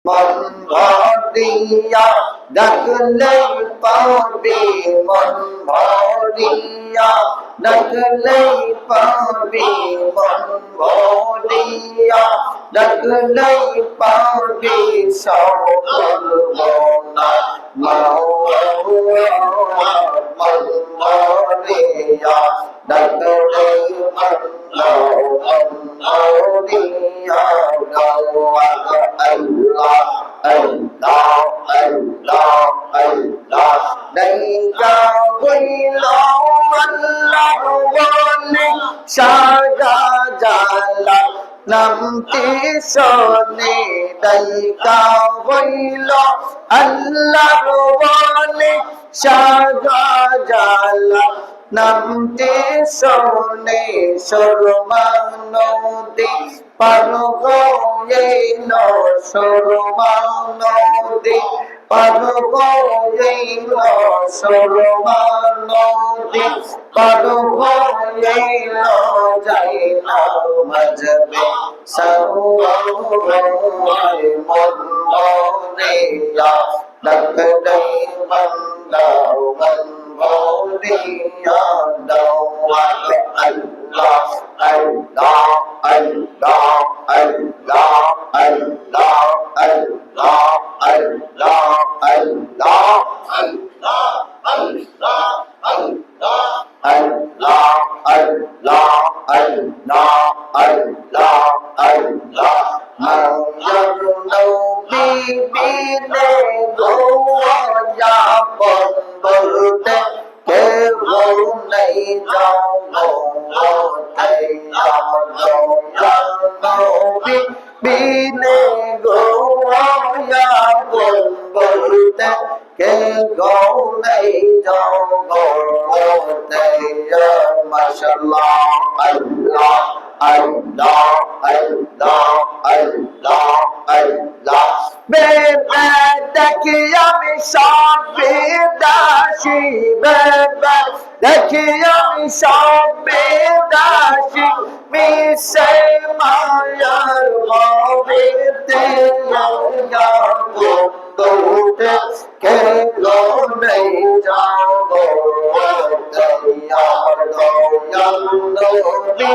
মন ভরিয়া ডাকলেই পাবি মন ভরিয়া ডাকলেই পাবি মন ভরিয়া ডাকলেই পাবি সকল গুনাহ মাওলা মন ভরিয়া ডাকলেই ভরিয়া আল্লাহ আল্লাহ আল্লাহ আল্লাহ নাইকা হইল আল্লাহ বলে সাজা জালা নামটি শোনে নাইকা হইল আল্লাহ বলে সাজা জালা নামটি শোনে সুরমান নদী পার হইল সুরমান নদী পার হইল সুরমান নদী পার হইল যাইনা মজবে সওয়াই মন ভরিয়া ডাকলেই বান্দাও মন ভরিয়া দাও আল্লাহ আল্লাহ আল্লাহ আল্লাহ আল্লাহ আল্লাহ আল্লাহ আল্লাহ আল্লাহ আল্লাহ আল্লাহ আল্লাহ আল্লাহ আল্লাহ আল্লাহ আল্লাহ মাওলার নবী বিনে গোয়া বলতে কেউ নেই যাও নবী বিনে গোয়া বলতে কেউ নেই যাও মাশাআল্লাহ আল্লাহ আল্লাহ আল্লাহ আল্লাহ আল্লাহ বেবে দেখি আমি সব বিদাসী বেবে দেখি আমি সব বিদাসী মিশে মায়ার ভাবেতে বন্ধুতে কেন নেই যাও দয়া দয়া নবী